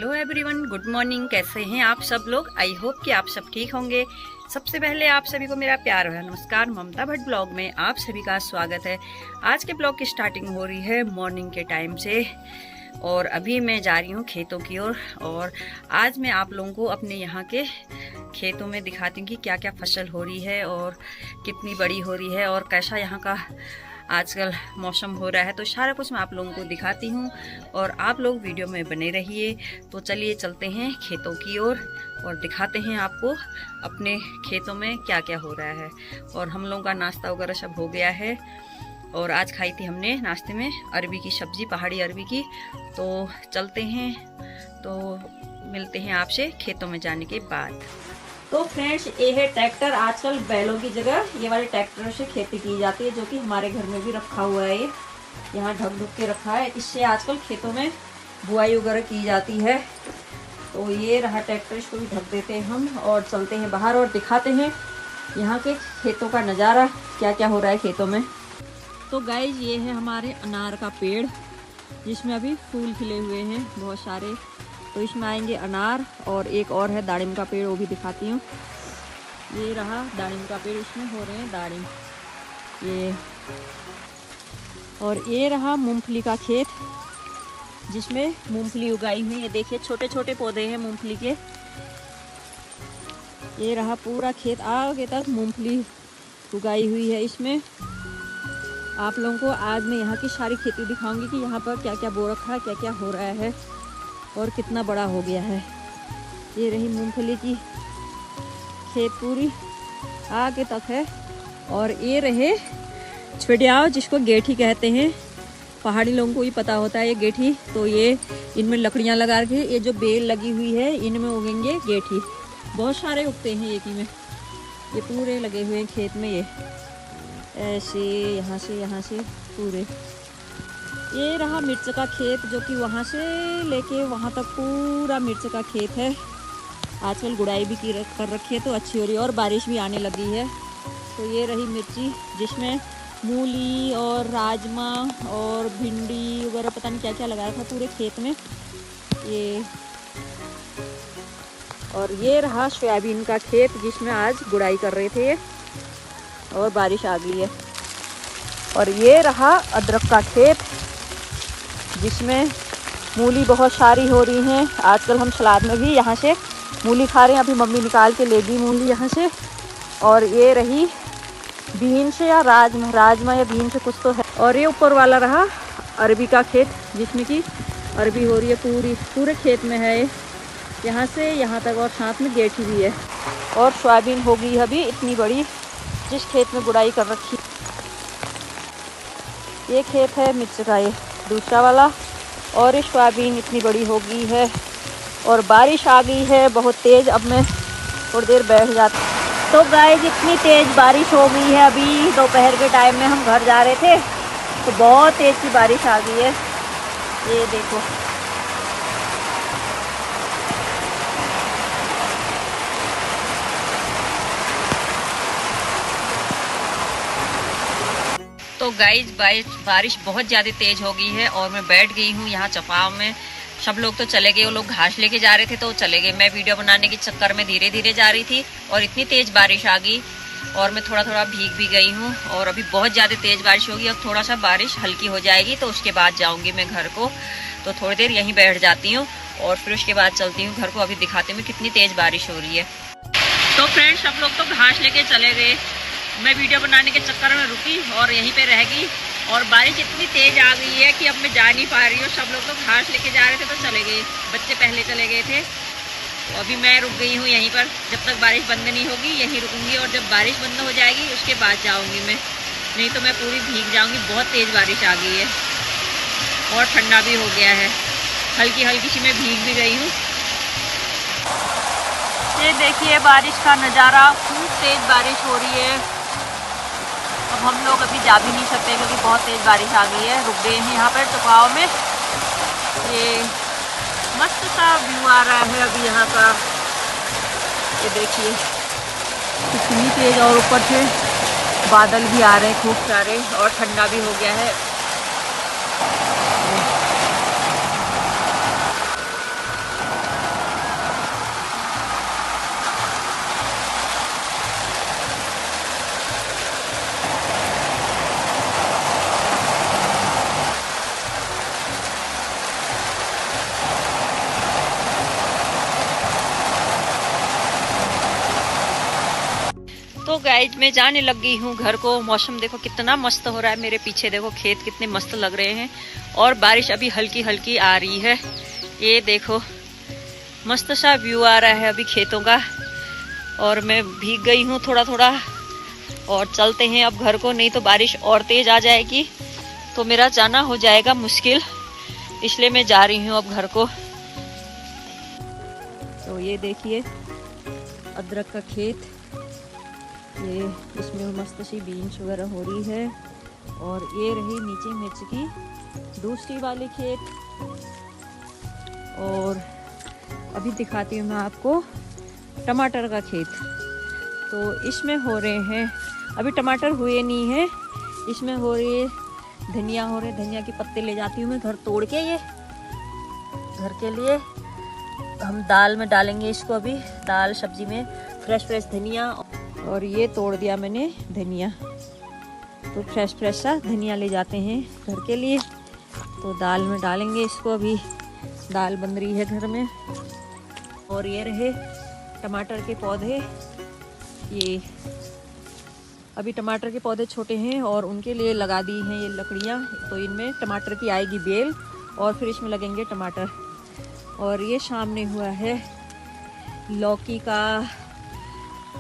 Hello everyone, good morning. कैसे हैं आप सब लोग? आई होप कि आप सब ठीक होंगे। सबसे पहले आप सभी को मेरा प्यार भरा नमस्कार। ममता भट्ट ब्लॉग में आप सभी का स्वागत है। आज के ब्लॉग की स्टार्टिंग हो रही है मॉर्निंग के टाइम से और अभी मैं जा रही हूँ खेतों की ओर। और आज मैं आप लोगों को अपने यहाँ के खेतों में दिखाती हूँ कि क्या क्या फसल हो रही है और कितनी बड़ी हो रही है और कैसा यहाँ का आजकल मौसम हो रहा है। तो सारा कुछ मैं आप लोगों को दिखाती हूँ और आप लोग वीडियो में बने रहिए। तो चलिए चलते हैं खेतों की ओर और दिखाते हैं आपको अपने खेतों में क्या क्या हो रहा है। और हम लोगों का नाश्ता वगैरह सब हो गया है और आज खाई थी हमने नाश्ते में अरबी की सब्ज़ी, पहाड़ी अरबी की। तो चलते हैं, तो मिलते हैं आपसे खेतों में जाने के बाद। तो फ्रेंड्स, ये है ट्रैक्टर। आजकल बैलों की जगह ये वाले ट्रैक्टर से खेती की जाती है, जो कि हमारे घर में भी रखा हुआ है। ये यहाँ ढक ढुक के रखा है। इससे आजकल खेतों में बुआई वगैरह की जाती है। तो ये रहा ट्रैक्टर, इसको भी ढक देते हैं हम और चलते हैं बाहर और दिखाते हैं यहाँ के खेतों का नज़ारा, क्या क्या हो रहा है खेतों में। तो गाइज, ये है हमारे अनार का पेड़ जिसमें अभी फूल खिले हुए हैं बहुत सारे। तो इसमें आएंगे अनार। और एक और है दाड़िम का पेड़, वो भी दिखाती हूँ। ये रहा दाड़िम का पेड़, इसमें हो रहे हैं दाड़िम ये। और ये रहा मूंगफली का खेत जिसमें मूंगफली उगाई हुई है। देखिए छोटे छोटे पौधे हैं मूंगफली के। ये रहा पूरा खेत, आगे तक मूंगफली उगाई हुई है इसमें। आप लोगों को आज मैं यहाँ की सारी खेती दिखाऊंगी कि यहाँ पर क्या क्या बो रखा है, क्या क्या हो रहा है और कितना बड़ा हो गया है। ये रही मूंगफली की खेत, पूरी आगे तक है। और ये रहे छुड़ियाव, जिसको गेठी कहते हैं। पहाड़ी लोगों को ही पता होता है ये गेठी। तो ये इनमें लकड़ियाँ लगा के ये जो बेल लगी हुई है इनमें उगेंगे गेठी। बहुत सारे उगते हैं एक ही में, ये पूरे लगे हुए हैं खेत में। ये ऐसे यहाँ से पूरे। ये रहा मिर्च का खेत, जो कि वहाँ से लेके वहाँ तक पूरा मिर्च का खेत है। आजकल गुड़ाई भी कर रखी है तो अच्छी हो रही है और बारिश भी आने लगी है। तो ये रही मिर्ची जिसमें मूली और राजमा और भिंडी वगैरह पता नहीं क्या क्या लगाया था पूरे खेत में ये। और ये रहा सोयाबीन का खेत जिसमें आज गुड़ाई कर रहे थे और बारिश आ गई है। और ये रहा अदरक का खेत जिसमें मूली बहुत सारी हो रही हैं। आजकल हम सलाद में भी यहाँ से मूली खा रहे हैं। अभी मम्मी निकाल के लेगी मूली यहाँ से। और ये रही बीन्स या राजमा या बीन्स कुछ तो है। और ये ऊपर वाला रहा अरबी का खेत जिसमें कि अरबी हो रही है पूरे खेत में है। यहाँ से यहाँ तक और साथ में गेठी भी है। और सोयाबीन हो गई अभी इतनी बड़ी जिस खेत में गुड़ाई कर रखी। ये खेत है मिर्च का, ये दूसरा वाला। और ये सोयाबीन इतनी बड़ी हो गई है और बारिश आ गई है बहुत तेज़। अब मैं थोड़ी देर बैठ जाती। तो गाइस, इतनी तेज़ बारिश हो गई है। अभी दोपहर के टाइम में हम घर जा रहे थे तो बहुत तेज़ की बारिश आ गई है। ये देखो, तो गाइज बारिश बहुत ज़्यादा तेज़ हो गई है और मैं बैठ गई हूँ यहाँ चपाव में। सब लोग तो चले गए, वो लोग घास लेके जा रहे थे तो चले गए। मैं वीडियो बनाने के चक्कर में धीरे धीरे जा रही थी और इतनी तेज़ बारिश आ गई और मैं थोड़ा थोड़ा भीग भी गई हूँ। और अभी बहुत ज़्यादा तेज़ बारिश होगी। अब थोड़ा सा बारिश हल्की हो जाएगी तो उसके बाद जाऊँगी मैं घर को। तो थोड़ी देर यहीं बैठ जाती हूँ और फिर उसके बाद चलती हूँ घर को। अभी दिखाती हूँ कितनी तेज़ बारिश हो रही है। तो फ्रेंड्स, सब लोग तो घास लेके चले गए। मैं वीडियो बनाने के चक्कर में रुकी और यहीं पे रह गई। और बारिश इतनी तेज़ आ गई है कि अब मैं जा नहीं पा रही हूँ। सब लोग तो घास लेके जा रहे थे तो चले गए, बच्चे पहले चले गए थे। तो अभी मैं रुक गई हूँ यहीं पर, जब तक बारिश बंद नहीं होगी यहीं रुकूंगी। और जब बारिश बंद हो जाएगी उसके बाद जाऊँगी मैं, नहीं तो मैं पूरी भीग जाऊँगी। बहुत तेज़ बारिश आ गई है और ठंडा भी हो गया है। हल्की हल्की सी मैं भीग भी गई हूँ। ये देखिए बारिश का नज़ारा, खूब तेज़ बारिश हो रही है। अब हम लोग अभी जा भी नहीं सकते क्योंकि बहुत तेज़ बारिश आ गई है। रुक गए हैं यहाँ पर चुपाव में। ये मस्त सा व्यू आ रहा है अभी यहाँ का। ये देखिए कितनी तेज़, और ऊपर से बादल भी आ रहे हैं खूब सारे और ठंडा भी हो गया है। देखो गाइज मैं जाने लग गई हूँ घर को। मौसम देखो कितना मस्त हो रहा है, मेरे पीछे देखो खेत कितने मस्त लग रहे हैं और बारिश अभी हल्की हल्की आ रही है। ये देखो मस्त सा व्यू आ रहा है अभी खेतों का और मैं भीग गई हूँ थोड़ा थोड़ा। और चलते हैं अब घर को, नहीं तो बारिश और तेज आ जाएगी तो मेरा जाना हो जाएगा मुश्किल, इसलिए मैं जा रही हूँ अब घर को। तो ये देखिए अदरक का खेत, ये इसमें मस्त सी बीन्स वगैरह हो रही है। और ये रही नीचे मिर्च की दूसरी वाली खेत। और अभी दिखाती हूँ मैं आपको टमाटर का खेत। तो इसमें हो रहे हैं, अभी टमाटर हुए नहीं है, इसमें हो रही है धनिया, हो रहे धनिया के पत्ते ले जाती हूँ मैं घर तोड़ के। ये घर के लिए हम दाल में डालेंगे इसको, अभी दाल सब्जी में फ्रेश फ्रेश धनिया। और ये तोड़ दिया मैंने धनिया, तो फ्रेश फ्रेश सा धनिया ले जाते हैं घर के लिए। तो दाल में डालेंगे इसको, अभी दाल बन रही है घर में। और ये रहे टमाटर के पौधे, ये अभी टमाटर के पौधे छोटे हैं और उनके लिए लगा दी हैं ये लकड़ियाँ। तो इनमें टमाटर की आएगी बेल और फिर इसमें लगेंगे टमाटर। और ये सामने हुआ है लौकी का,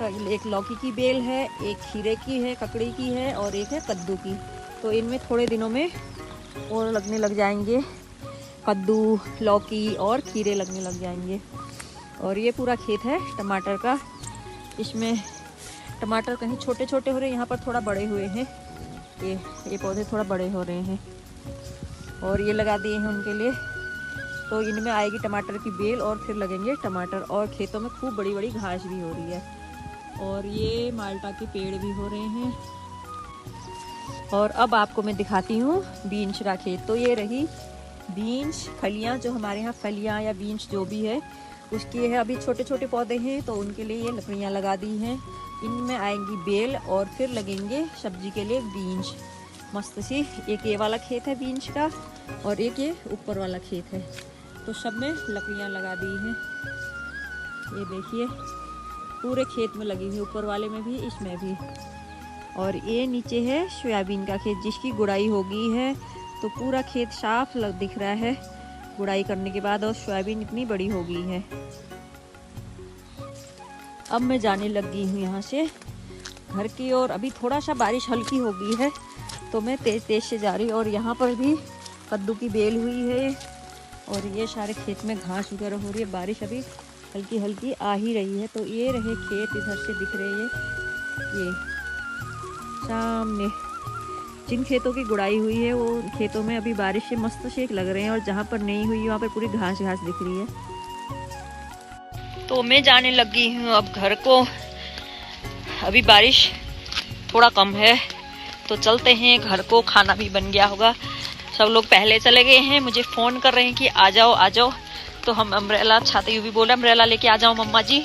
एक लौकी की बेल है, एक खीरे की है, ककड़ी की है और एक है कद्दू की। तो इनमें थोड़े दिनों में और लगने लग जाएंगे, कद्दू, लौकी और खीरे लगने लग जाएंगे। और ये पूरा खेत है टमाटर का। इसमें टमाटर कहीं छोटे छोटे हो रहे हैं, यहाँ पर थोड़ा बड़े हुए हैं, ये पौधे थोड़ा बड़े हो रहे हैं और ये लगा दिए हैं उनके लिए। तो इनमें आएगी टमाटर की बेल और फिर लगेंगे टमाटर। और खेतों में खूब बड़ी बड़ी घास भी हो रही है। और ये माल्टा के पेड़ भी हो रहे हैं। और अब आपको मैं दिखाती हूँ बीन्स का खेत। तो ये रही बीन्स फलियाँ, जो हमारे यहाँ फलियाँ या बीन्स जो भी है उसकी है। अभी छोटे छोटे पौधे हैं तो उनके लिए ये लकड़ियाँ लगा दी हैं। इनमें आएंगी बेल और फिर लगेंगे सब्जी के लिए बीन्स मस्त सी। एक ये वाला खेत है बीन्स का और एक ये ऊपर वाला खेत है। तो सब में लकड़ियाँ लगा दी हैं, ये देखिए पूरे खेत में लगी हुई, ऊपर वाले में भी, इसमें भी। और ये नीचे है सोयाबीन का खेत जिसकी गुड़ाई हो गई है। तो पूरा खेत साफ दिख रहा है गुड़ाई करने के बाद और सोयाबीन इतनी बड़ी हो गई है। अब मैं जाने लग गई हूँ यहाँ से घर की ओर। अभी थोड़ा सा बारिश हल्की हो गई है तो मैं तेज तेज से जा रही हूँ। और यहाँ पर भी कद्दू की बेल हुई है और ये सारे खेत में घास वगैरह हो रही है। बारिश अभी हल्की हल्की आ ही रही है। तो ये रहे खेत, इधर से दिख रहे हैं ये सामने। जिन खेतों की गुड़ाई हुई है वो खेतों में अभी बारिश से मस्त शेक लग रहे हैं और जहाँ पर नहीं हुई वहाँ पर पूरी घास घास दिख रही है। तो मैं जाने लगी हूँ अब घर को। अभी बारिश थोड़ा कम है तो चलते हैं घर को। खाना भी बन गया होगा, सब लोग पहले चले गए हैं, मुझे फ़ोन कर रहे हैं कि आ जाओ आ जाओ। तो हम अम्ब्रेला, छाते भी बोला अम्ब्रेला लेके आ जाओ मम्मा जी।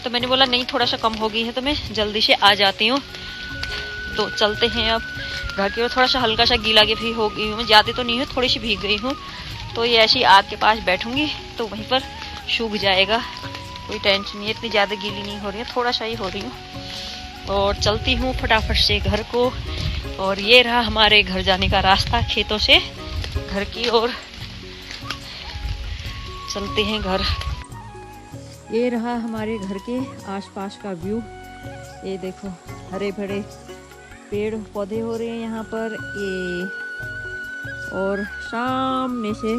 तो मैंने बोला नहीं, थोड़ा सा कम हो गई है तो मैं जल्दी से आ जाती हूँ। तो चलते हैं अब घर की ओर। थोड़ा सा हल्का सा गीला भी हो गई हूँ, मैं ज़्यादा तो नहीं हूँ, थोड़ी सी भीग गई हूँ। तो ये ऐसी आग के पास बैठूँगी तो वहीं पर सूख जाएगा, कोई टेंशन नहीं है। इतनी ज़्यादा गीली नहीं हो रही है, थोड़ा सा ही हो रही हूँ। और चलती हूँ फटाफट से घर को। और ये रहा हमारे घर जाने का रास्ता, खेतों से घर की ओर चलते हैं घर। ये रहा हमारे घर के आसपास का व्यू। ये देखो हरे भरे पेड़ पौधे हो रहे हैं यहाँ पर ये। और सामने से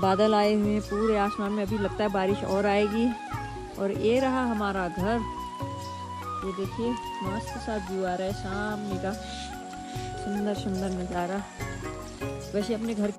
बादल आए हुए हैं पूरे आसमान में, अभी लगता है बारिश और आएगी। और ये रहा हमारा घर, ये देखिए मस्त सा व्यू आ रहा है सामने का, सुंदर सुंदर नज़ारा। वैसे अपने घर